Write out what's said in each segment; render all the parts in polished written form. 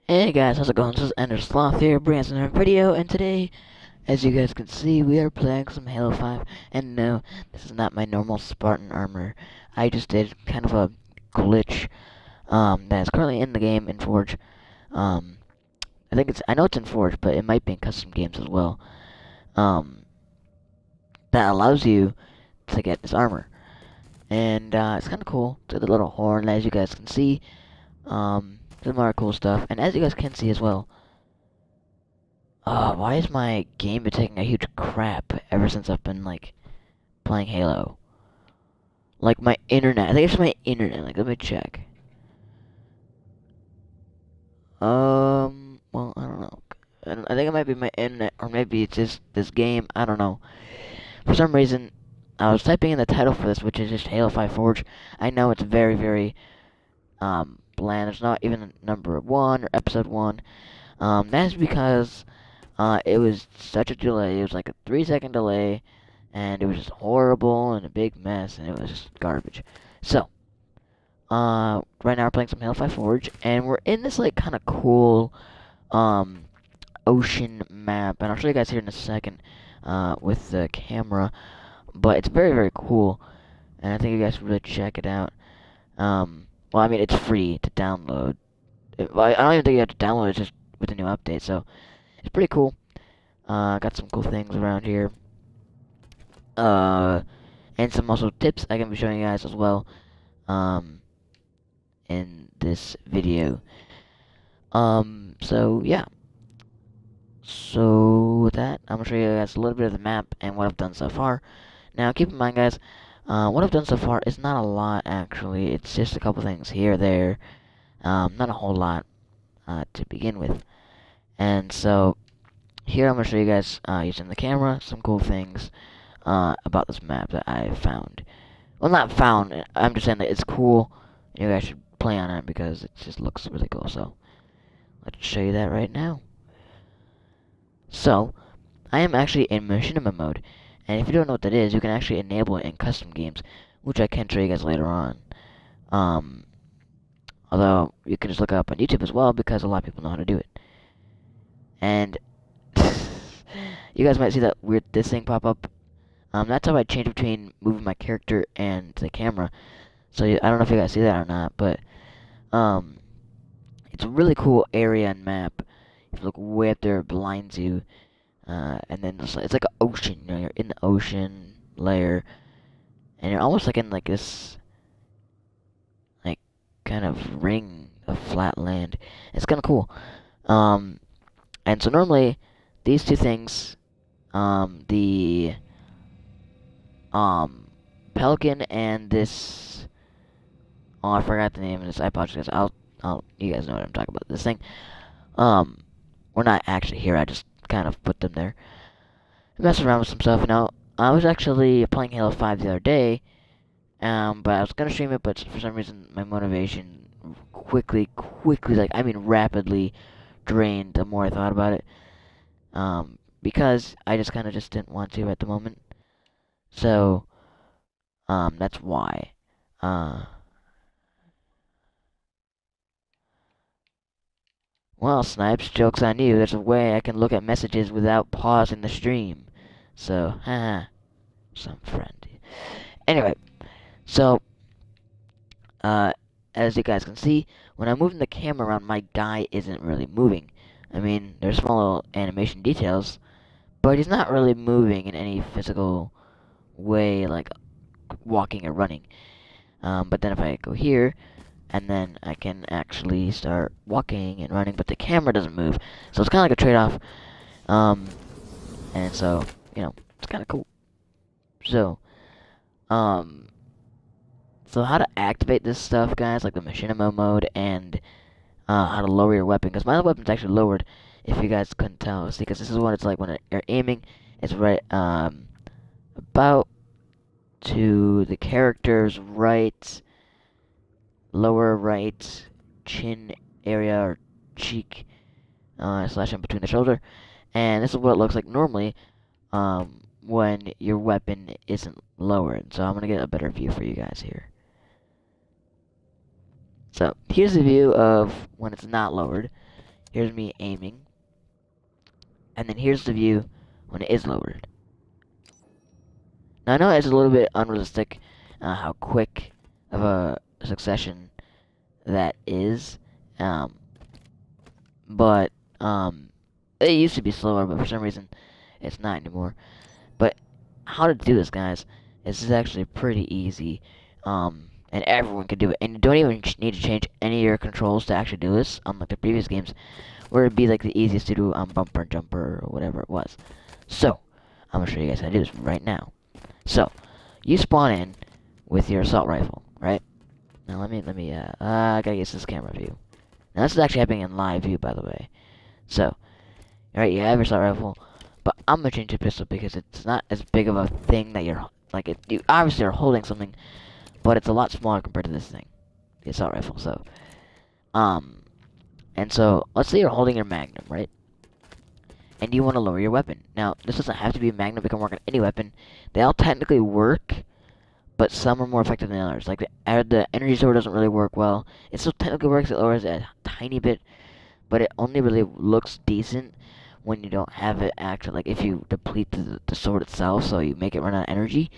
Hey guys, how's it going? This is Ender Sloth here, bringing us another video, and today, as you guys can see, we are playing some Halo 5, and no, this is not my normal Spartan armor. I just did kind of a glitch, that is currently in the game in Forge. Um, I know it's in Forge, but it might be in custom games as well. Um, that allows you to get this armor, and, it's kind of cool. It's got the little horn, as you guys can see. Some more cool stuff, and as you guys can see as well, why is my game been taking a huge crap ever since I've been, like, playing Halo? Like, my internet. I think it's my internet. Like, let me check. Well, I don't know. I think it might be my internet, or maybe it's just this game. I don't know. For some reason, I was typing in the title for this, which is just Halo 5 Forge. I know it's very, very, bland. There's not even a number 1 or episode 1. That's because it was such a delay. It was like a 3-second delay, and it was just horrible and a big mess, and it was just garbage. So, right now we're playing some Halo 5 Forge, and we're in this like kind of cool ocean map, and I'll show you guys here in a second with the camera. But it's very, very cool, and I think you guys should really check it out. Well, I mean, it's free to download. I don't even think you have to download it, just with the new update, so it's pretty cool. Got some cool things around here. And some also tips I can be showing you guys as well, in this video. So yeah. So with that, I'm gonna show you guys a little bit of the map and what I've done so far. Now, keep in mind, guys, what I've done so far is not a lot, actually. It's just a couple things here, there. Not a whole lot, to begin with. And so, here I'm going to show you guys, using the camera, some cool things, about this map that I found. Well, not found, I'm just saying that it's cool. You guys should play on it because it just looks really cool. So, let's show you that right now. So, I am actually in machinima mode. And if you don't know what that is, you can actually enable it in custom games, which I can show you guys later on. Although, you can just look it up on YouTube as well, because a lot of people know how to do it. And you guys might see that weird this thing pop up. That's how I change between moving my character and the camera. So I don't know if you guys see that or not, but it's a really cool area and map. If you look way up there, it blinds you. And then it's like an ocean. You know, you're in the ocean layer, and you're almost like in like this, like kind of ring of flat land. It's kind of cool. And so normally these two things, the Pelican and this, oh, I forgot the name of this. I apologize. You guys know what I'm talking about. This thing, we're not actually here. I just kind of put them there, mess around with some stuff. Now, I was actually playing Halo 5 the other day, but I was gonna stream it, but for some reason my motivation quickly, like I mean rapidly, drained the more I thought about it. Because I just kind of just didn't want to at the moment. So, that's why. Well, Snipes, joke's on you. There's a way I can look at messages without pausing the stream. So, haha, some friend. Anyway, so, as you guys can see, when I'm moving the camera around, my guy isn't really moving. I mean, there's small little animation details, but he's not really moving in any physical way, like walking or running. But then if I go here, and then I can actually start walking and running, but the camera doesn't move. So it's kind of like a trade-off. And so, you know, it's kind of cool. So, so how to activate this stuff, guys, like the machinima mode, and how to lower your weapon, because my weapon's actually lowered, if you guys couldn't tell. See, because this is what it's like when you're aiming. It's right, about to the character's right, lower right chin area, or cheek, slash in between the shoulder. And this is what it looks like normally, when your weapon isn't lowered. So I'm going to get a better view for you guys here. So here's the view of when it's not lowered. here's me aiming, and then here's the view when it is lowered. Now I know it's a little bit unrealistic how quick of a succession that is, but it used to be slower, but for some reason it's not anymore. But how to do this, guys, is actually pretty easy, and everyone can do it. And you don't even need to change any of your controls to actually do this, unlike the previous games, where it'd be like the easiest to do bumper and jumper or whatever it was. So I'm gonna show you guys how to do this right now. So you spawn in with your assault rifle, right? Now let me I gotta get this camera view. Now this is actually happening in live view, by the way. So, alright, you have your assault rifle, but I'm gonna change to pistol because it's not as big of a thing that you're like. You obviously are holding something, but it's a lot smaller compared to this thing, the assault rifle. So, and so let's say you're holding your Magnum, right? And you want to lower your weapon. Now, this doesn't have to be a Magnum; it can work on any weapon. They all technically work, but some are more effective than others. Like the energy sword doesn't really work well. It still technically works; it lowers it a tiny bit, but it only really looks decent when you don't have it actually, like if you deplete the sword itself, so you make it run out of energy.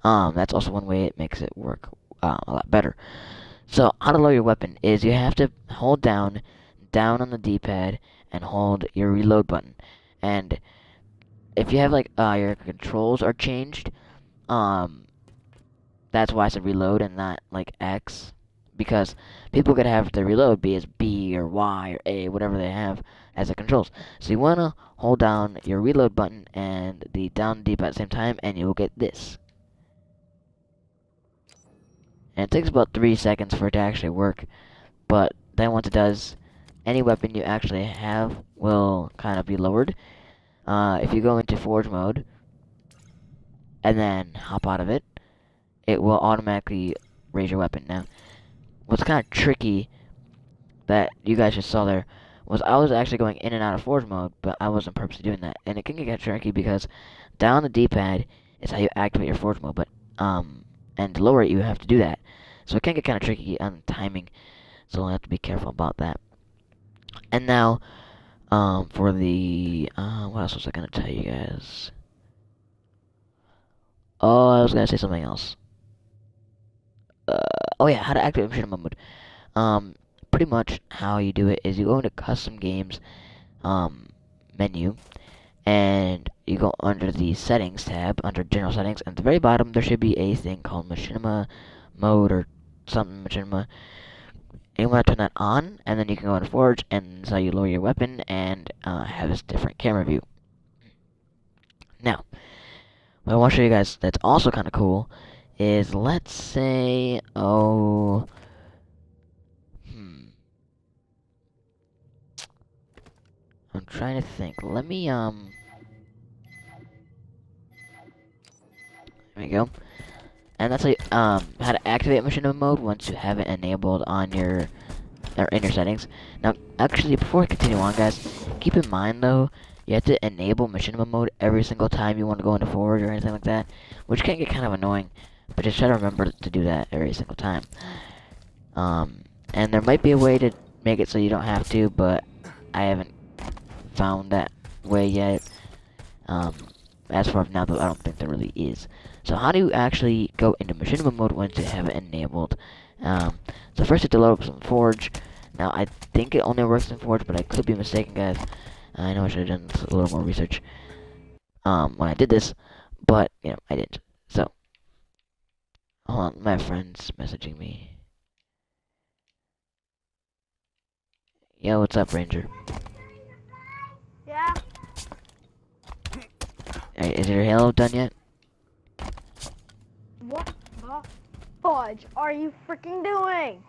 That's also one way it makes it work a lot better. So how to lower your weapon is you have to hold down on the D-pad and hold your reload button. And if you have like your controls are changed, that's why I said reload and not like X, because people could have their reload be as B or Y or A, whatever they have as the controls. So you want to hold down your reload button and the down D-pad at the same time, and you will get this. And it takes about 3 seconds for it to actually work, but then once it does, any weapon you actually have will kind of be lowered. If you go into forge mode and then hop out of it, it will automatically raise your weapon. Now, what's kind of tricky that you guys just saw there was I was actually going in and out of forge mode, but I wasn't purposely doing that. And it can get tricky because down the D-pad is how you activate your forge mode, but and to lower it you have to do that. So it can get kind of tricky on timing, so we'll have to be careful about that. And now, for the, what else was I gonna tell you guys? Oh, I was gonna say something else. Oh yeah, how to activate machinima mode. Pretty much how you do it is you go into custom games, menu, and you go under the settings tab, under general settings, and at the very bottom there should be a thing called machinima mode or something machinima. And you want to turn that on, and then you can go into Forge, and so you lower your weapon and have this different camera view. Now, what I want to show you guys that's also kind of cool is, let's say, I'm trying to think. Let me, there we go. And that's how to activate machinima mode once you have it enabled on your in your settings. Now, actually, before I continue on, guys, keep in mind though, you have to enable machinima mode every single time you want to go into forward or anything like that, which can get kind of annoying. But just try to remember to do that every single time. And there might be a way to make it so you don't have to, but I haven't found that way yet. As far as now, though, I don't think there really is. So how do you actually go into machinima mode once you have it enabled? So first you have to load up some Forge. Now I think it only works in Forge, but I could be mistaken, guys. I know I should have done a little more research when I did this, but you know I didn't. So hold on, my friend's messaging me. Yo, what's up, Ranger? Yeah. Hey, is your Halo done yet? What the fudge are you freaking doing?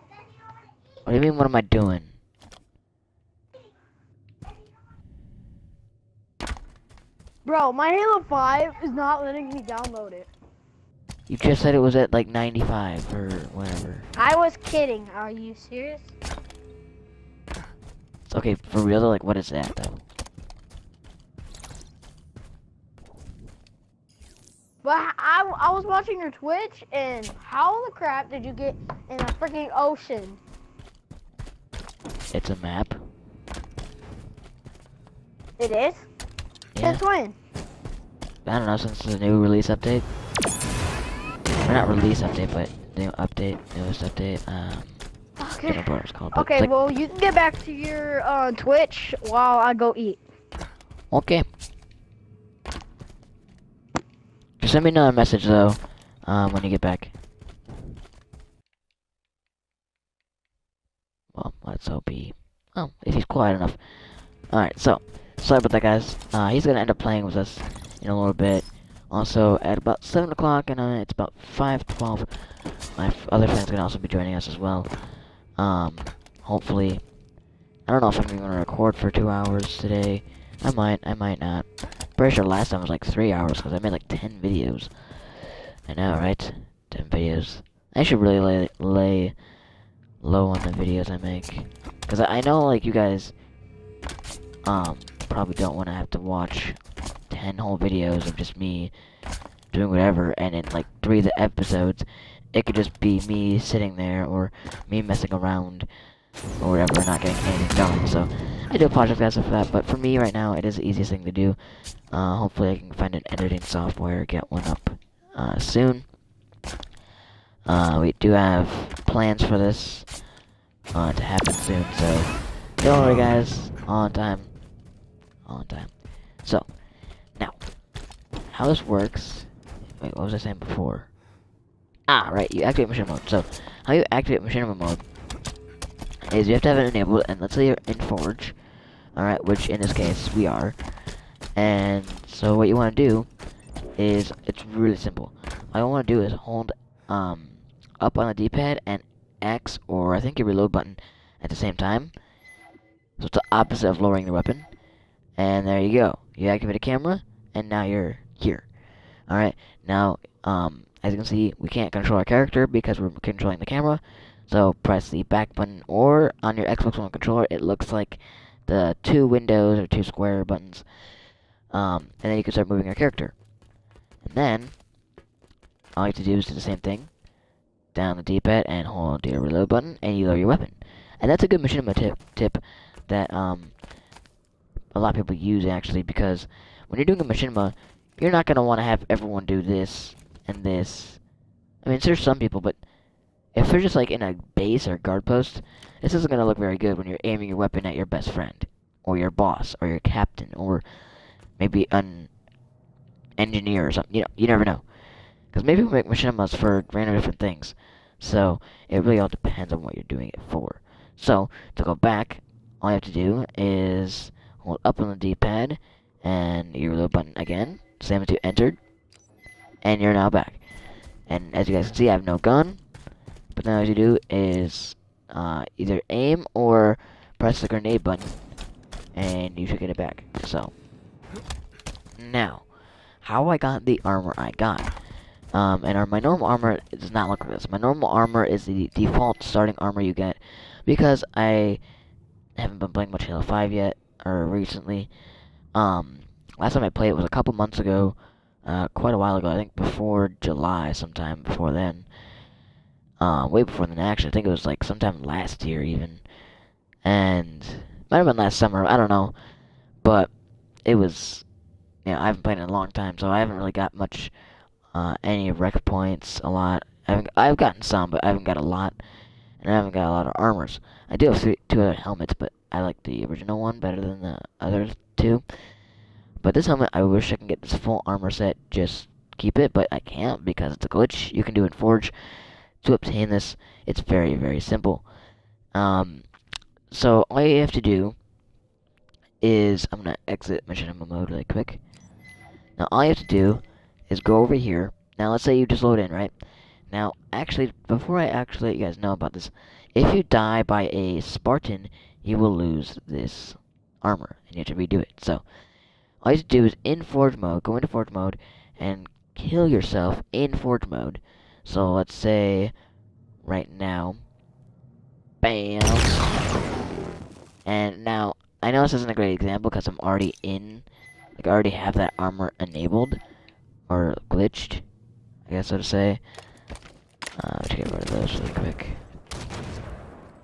What do you mean, what am I doing? Bro, my Halo 5 is not letting me download it. You just said it was at like 95 or whatever. I was kidding. Are you serious? It's okay, for real though, like what is that though? But I was watching your Twitch, and how the crap did you get in a freaking ocean? It's a map. It is? Yeah. Since when? I don't know, since the new release update. Or not release update, but new update, newest update. I can't Okay. remember what it's called. But Okay, it's like, well, you can get back to your Twitch while I go eat. okay. Just send me another message though, when you get back. Well, let's hope he. Oh, if he's quiet enough. Alright, so sorry about that, guys. He's gonna end up playing with us in a little bit. Also, at about 7 o'clock, and it's about 5:12. My other friends can also be joining us as well. Hopefully, I don't know if I'm even gonna record for 2 hours today. I might not. Pretty sure last time was like 3 hours because I made like 10 videos. I know, right? 10 videos. I should really lay low on the videos I make, because I know like you guys probably don't want to have to watch 10 whole videos of just me doing whatever, and in like 3 of the episodes it could just be me sitting there or me messing around or whatever, not getting anything done. So I do apologize for that, but for me right now it is the easiest thing to do. Hopefully I can find an editing software, get one up soon. We do have plans for this to happen soon, so don't worry guys, on time. So, now, how this works, wait, what was I saying before? Right, you activate machinima mode. So, how you activate machinima mode is you have to have it enabled, and let's say you're in Forge, alright, which in this case, we are. And so what you want to do is, it's really simple. All you want to do is hold, up on the D-pad and X, or I think your reload button at the same time. So it's the opposite of lowering the weapon. And there you go. You activate a camera, and now you're here. Alright, now, as you can see, we can't control our character because we're controlling the camera. So press the back button, or on your Xbox One controller, it looks like the 2 windows or 2 square buttons. And then you can start moving your character. And then, all you have to do is do the same thing. Down the D-pad and hold your reload button, and you lower your weapon. And that's a good machinima tip that a lot of people use actually, because when you're doing a machinima, you're not gonna want to have everyone do this and this. I mean, there's some people, but if they're just like in a base or guard post, this isn't gonna look very good when you're aiming your weapon at your best friend, or your boss, or your captain, or maybe an engineer or something. You never know. Because maybe we make machinimas for random different things. So, it really all depends on what you're doing it for. So, to go back, all you have to do is hold up on the D-pad, and your reload button again, same as you entered, and you're now back. And as you guys can see, I have no gun, but now all you do is either aim or press the grenade button, and you should get it back. So, now, how I got the armor I got. My normal armor does not look like this. My normal armor is the default starting armor you get, because I haven't been playing much Halo 5 yet, or recently. Last time I played it was a couple months ago, quite a while ago, I think before July, sometime before then. Way before then actually, I think it was like sometime last year even. And, might have been last summer, I don't know. But, it was, I haven't played it in a long time, so I haven't really got much any rec points, a lot. I've gotten some, but I haven't got a lot, and I haven't got a lot of armors. I do have 2 other helmets, but I like the original one better than the other 2. But this helmet, I wish I can get this full armor set, just keep it, but I can't because it's a glitch you can do in Forge. To obtain this, it's very, very simple. So all you have to do is, I'm gonna exit machinima mode really quick. Now all you have to do is go over here. Now let's say you just load in, right? Now, actually, before I actually let you guys know about this, if you die by a Spartan, you will lose this armor, and you have to redo it. So, all you have to do is in Forge mode, go into Forge mode, and kill yourself in Forge mode. So, let's say, right now, bam, and now, I know this isn't a great example because I'm already in, like, I already have that armor enabled, or glitched, I guess so to say. Let's get rid of those really quick.